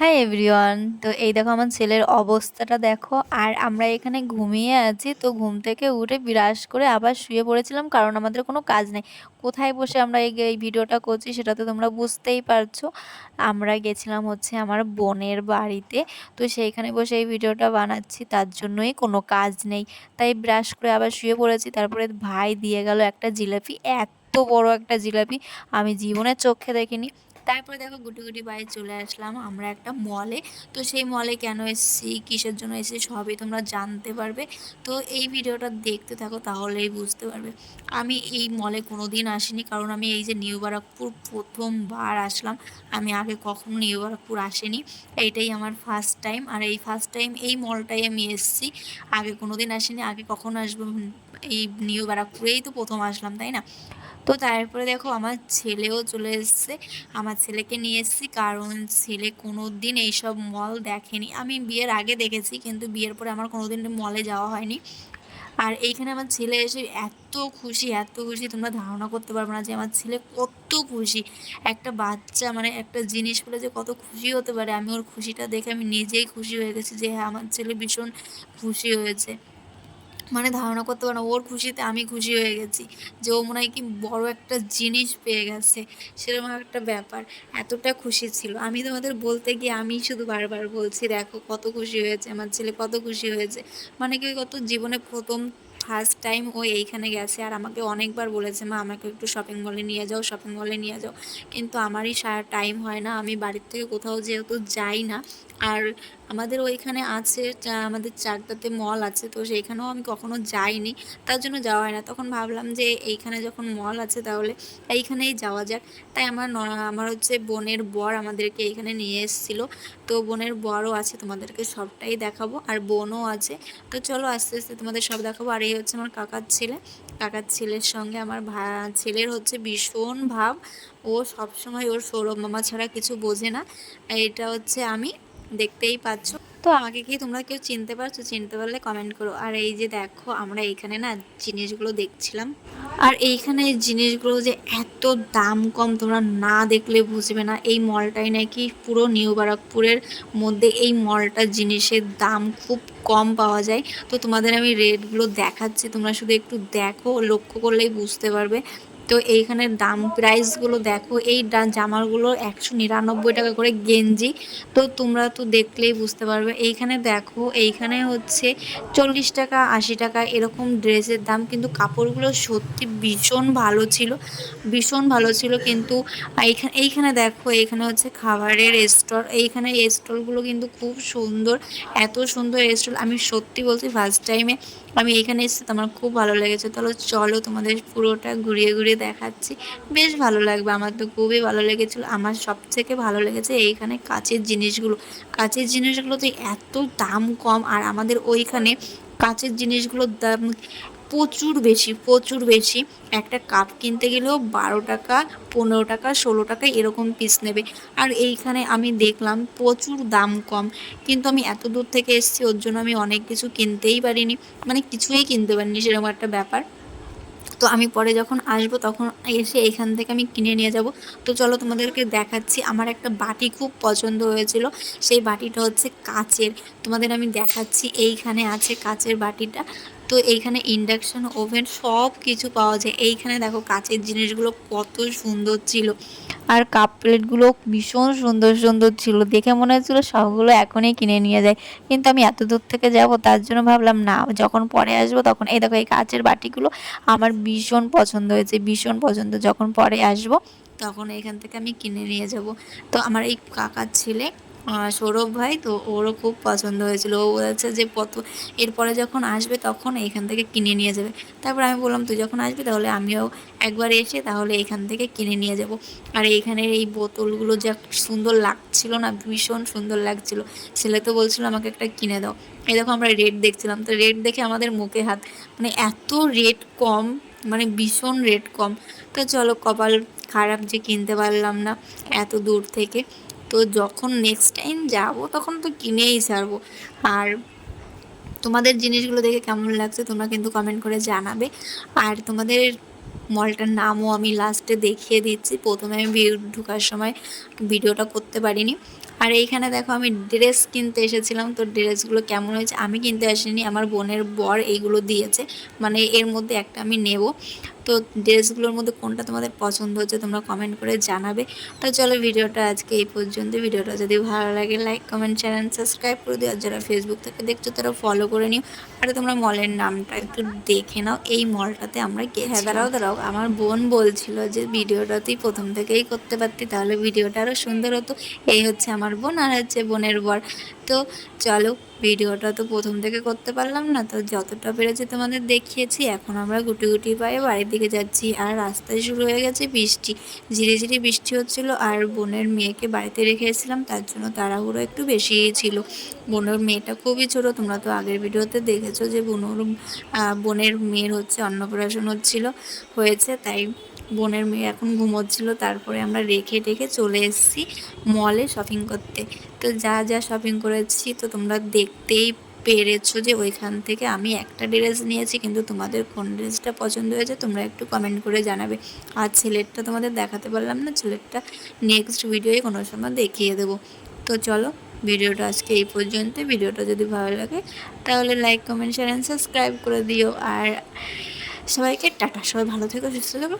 Hi everyone. তো এই দেখো আমার ছেলের অবস্থাটা দেখো। আর আমরা এখানে ঘুমিয়ে আছি, তো ঘুম থেকে উঠে বিরাস করে আবার শুয়ে পড়েছিলাম, কারণ আমাদের কোনো কাজ নেই। কোথায় বসে আমরা এই ভিডিওটা করছি সেটা তো তোমরা বুঝতেই পারছো। আমরা গেছিলাম হচ্ছে আমার বোনের বাড়িতে, তো সেইখানে বসে এই ভিডিওটা বানাচ্ছি, তার জন্যই কোনো কাজ নেই। তাই ব্রাশ করে আবার শুয়ে পড়েছি। তারপরে ভাই দিয়ে গেল একটা জিলাপি, এত বড় একটা জিলাপি আমি জীবনে চোখে দেখিনি। তারপরে দেখো গুটি গুটি বাড়ি চলে আসলাম আমরা একটা মলে। তো সেই মলে কেন এসেছি, কিসের জন্য এসেছি, সবই তোমরা জানতে পারবে। তো এই ভিডিওটা দেখতে থাকো, তাহলেই বুঝতে পারবে। আমি এই মলে কোনো দিন আসিনি, কারণ আমি এই যে নিউ বারাকপুর প্রথমবার আসলাম। আমি আগে কখনো নিউ বারাকপুর আসিনি, এইটাই আমার ফার্স্ট টাইম। আর এই ফার্স্ট টাইম এই মলটাই আমি এসেছি, আগে কোনো দিন আসিনি। আগে কখনো আসবো, এই নিউ বারাকপুরেই তো প্রথম আসলাম, তাই না? তো তারপরে দেখো আমার ছেলেও চলে এসেছে। আমার ছেলেকে নিয়ে এসেছি, কারণ ছেলে কোনো দিন এইসব মল দেখেনি। আমি বিয়ের আগে দেখেছি, কিন্তু বিয়ের পরে আমার কোনো দিন মলে যাওয়া হয়নি। আর এইখানে আমার ছেলে এসে এত খুশি, এত খুশি, তোমরা ধারণা করতে পারবে না যে আমার ছেলে কত খুশি। একটা বাচ্চা মানে একটা জিনিস পেলে যে কত খুশি হতে পারে, আমি ওর খুশিটা দেখে আমি নিজেই খুশি হয়ে গেছি যে হ্যাঁ, আমার ছেলে ভীষণ খুশি হয়েছে। মানে ধারণা করতে পারো না, ওর খুশিতে আমি খুশি হয়ে গেছি যে ও মনে হয় কি বড় একটা জিনিস পেয়ে গেছে, সেরকম একটা ব্যাপার। এতটা খুশি ছিল, আমি তোমাদের বলতে গিয়ে আমি শুধু বারবার বলছি দেখো কত খুশি হয়েছে আমার ছেলে, কত খুশি হয়েছে। মানে কি কত জীবনে প্রথম ফার্স্ট টাইম ও এইখানে গেছে। আর আমাকে অনেকবার বলেছে মা আমাকে একটু শপিং মলে নিয়ে যাও, শপিং মলে নিয়ে যাও, কিন্তু আমারই সারা টাইম হয় না, আমি বাড়ির থেকে কোথাও যেহেতু যাই না। আর আমাদের ওইখানে আছে আমাদের চাকদাতে মল আছে, তো সেইখানেও আমি কখনো যাইনি, তার জন্য যাওয়া হয় না। তখন ভাবলাম যে এইখানে যখন মল আছে তাহলে এইখানেই যাওয়া যাক। তাই আমার হচ্ছে বোনের বর আমাদেরকে এইখানে নিয়ে এসেছিলো। তো বোনের বরও আছে, তোমাদেরকে সবটাই দেখাবো, আর বোনও আছে। তো চলো আস্তে আস্তে তোমাদের সব দেখাবো। আর এই হচ্ছে আমার কাকার ছেলে, কাকার ছেলের সঙ্গে আমার ছেলের হচ্ছে ভীষণ ভাব। ও সবসময় ওর সৌরভ মামা ছাড়া কিছু বোঝে না। এটা হচ্ছে আমি, দেখতেই পাচ্ছ। তো আমাকে কি তোমরা কেউ চিনতে পারছো? চিনতে পারলে কমেন্ট করো। আর এই যে দেখো আমরা এইখানে না জিনিসগুলো দেখছিলাম, আর এইখানে এই জিনিসগুলো যে এত দাম কম, তোমরা না দেখলে বুঝবে না। এই মলটাই নাকি পুরো নিউ বারাকপুরের মধ্যে এই মলটার জিনিসের দাম খুব কম পাওয়া যায়। তো তোমাদের আমি রেটগুলো দেখাচ্ছি, তোমরা শুধু একটু দেখো, লক্ষ্য করলেই বুঝতে পারবে। তো এইখানের দাম প্রাইসগুলো দেখো, এই জামাগুলো 199 টাকা করে গেঞ্জি। তো তোমরা তো দেখলেই বুঝতে পারবে। এইখানে দেখো, এইখানে হচ্ছে 40 টাকা 80 টাকা এরকম ড্রেসের দাম, কিন্তু কাপড়গুলো সত্যি ভীষণ ভালো ছিল, ভীষণ ভালো ছিল। কিন্তু এইখানে দেখো, এইখানে হচ্ছে খাবারের স্টল, এইখানে এই স্টলগুলো কিন্তু খুব সুন্দর, এত সুন্দর স্টল। আমি সত্যি বলছি ফার্স্ট টাইমে আমি এখানে এসেছি, তো আমার খুব ভালো লেগেছে। তাহলে চলো তোমাদের পুরোটা ঘুরিয়ে ঘুরিয়ে দেখাচ্ছি, বেশ ভালো লাগবে। আমার তো খুবই ভালো লেগেছিলো। আমার সবথেকে ভালো লেগেছে এইখানে কাচের জিনিসগুলো। কাচের জিনিসগুলোতে এত দাম কম, আর আমাদের ওইখানে কাচের জিনিসগুলোর দাম প্রচুর বেশি, প্রচুর বেশি। একটা কাপ কিনতে গেলেও 12 টাকা 15 টাকা 16 টাকা এরকম পিস নেবে। আর এইখানে আমি দেখলাম প্রচুর দাম কম, কিন্তু আমি এত দূর থেকে এসেছি, ওর জন্য আমি অনেক কিছু কিনতেই পারিনি, মানে কিছুই কিনতে পারিনি, সেরকম একটা ব্যাপার। তো আমি পরে যখন আসবো তখন এসে এখান থেকে আমি কিনে নিয়ে যাব। তো চলো তোমাদেরকে দেখাচ্ছি। আমার একটা বাটি খুব পছন্দ হয়েছিল, সেই বাটিটা হচ্ছে কাচের, তোমাদের আমি দেখাচ্ছি। এইখানে আছে কাচের বাটিটা। তো এইখানে ইন্ডাকশন ওভেন সব কিছু পাওয়া যায়। এইখানে দেখো কাচের জিনিসগুলো কত সুন্দর ছিল, আর কাপ প্লেটগুলো ভীষণ সুন্দর সুন্দর ছিল, দেখে মনে হচ্ছিল সবগুলো এখনই কিনে নিয়ে যায়। কিন্তু আমি এত দূর থেকে যাব, তার জন্য ভাবলাম না, যখন পরে আসবো তখন। এই দেখো এই কাচের বাটিগুলো আমার ভীষণ পছন্দ হয়েছে, ভীষণ পছন্দ। যখন পরে আসবো তখন এখান থেকে আমি কিনে নিয়ে যাব। তো আমার এই কাকার ছেলে সৌরভ ভাই, তো ওরও খুব পছন্দ হয়েছিল। ও বলেছে যে এরপরে যখন আসবে তখন এখান থেকে কিনে নিয়ে যাবে। তারপর আমি বললাম তুই যখন আসবি তাহলে আমিও একবার এসে তাহলে এখান থেকে কিনে নিয়ে যাব। আর এইখানের এই বোতলগুলো যা সুন্দর লাগছিল না, ভীষণ সুন্দর লাগছিল। ছেলে তো বলছিল আমাকে একটা কিনে দাও। এই দেখো আমরা রেট দেখছিলাম, তো রেট দেখে আমাদের মুখে হাত, মানে এত রেট কম, মানে ভীষণ রেট কম। তো চলো, কপাল খারাপ যে কিনতে পারলাম না এত দূর থেকে। তো যখন নেক্সট টাইম যাব তখন তো কিনেই ছাড়বো। আর তোমাদের জিনিসগুলো দেখে কেমন লাগছে তোমরা কিন্তু কমেন্ট করে জানাবে। আর তোমাদের মলটার নামও আমি লাস্টে দেখিয়ে দিচ্ছি, প্রথমে আমি ঢোকার সময় ভিডিওটা করতে পারিনি। আর এইখানে দেখো আমি ড্রেস কিনতে এসেছিলাম, তো ড্রেসগুলো কেমন হয়েছে আমি কিনতে আসিনি, আমার বোনের বর এইগুলো দিয়েছে, মানে এর মধ্যে একটা আমি নেব। তো ড্রেসগুলোর মধ্যে কোনটা তোমাদের পছন্দ হচ্ছে তোমরা কমেন্ট করে জানাবে। তো চলো ভিডিওটা আজকে এই পর্যন্ত। ভিডিওটা যদি ভালো লাগে লাইক কমেন্ট চ্যানেল সাবস্ক্রাইব করে দিও, আর যারা ফেসবুক থেকে দেখছো তারা ফলো করে নিও। আর তোমরা মলের নামটা একটু দেখে নাও, এই মলটাতে আমরা গিয়ে। হ্যাঁ দাঁড়াও, আমার বোন বলছিল যে ভিডিওটা তুই প্রথম থেকেই করতে পারতি, তাহলে ভিডিওটা আরও সুন্দর হতো। এই হচ্ছে আমার বোন আর হচ্ছে বোনের বর। তো চলো, ভিডিওটা তো প্রথম থেকে করতে পারলাম না, তো যতটা পেরেছি তোমাদের দেখিয়েছি। এখন আমরা গুটি গুটি পায়ে বাড়ির দিকে যাচ্ছি, আর রাস্তায় শুরু হয়ে গেছে বৃষ্টি, ঝিরিঝিরি বৃষ্টি হচ্ছিল। আর বোনের মেয়েকে বাড়িতে রেখে এসেছিলাম, তার জন্য তাড়াহুড়ো একটু বেশিই ছিল। বোনের মেয়েটা খুবই ছোটো, তোমরা তো আগের ভিডিওতে দেখেছো যে বোনের মেয়ের হচ্ছে অন্নপ্রাশন হয়েছে, তাই বোনের মেয়ে এখন ঘুমোচ্ছিল। তারপরে আমরা রেখে টেখে চলে এসেছি মলে শপিং করতে। তো যা যা শপিং করেছি তো তোমরা দেখতেই পেরেছো যে ওইখান থেকে আমি একটা ড্রেস নিয়েছি, কিন্তু তোমাদের কোন ড্রেসটা পছন্দ হয়েছে তোমরা একটু কমেন্ট করে জানাবে। আর ছেলেরটা তোমাদের দেখাতে পারলাম না, ছেলেরটা নেক্সট ভিডিওয়ে কোনো সময় দেখিয়ে দেবো। তো চলো, ভিডিওটা আজকে এই পর্যন্ত। ভিডিওটা যদি ভালো লাগে তাহলে লাইক কমেন্ট শেয়ার সাবস্ক্রাইব করে দিও। আর সবাইকে টাটা, সবাই ভালো থেকো, সুস্থ থেকো।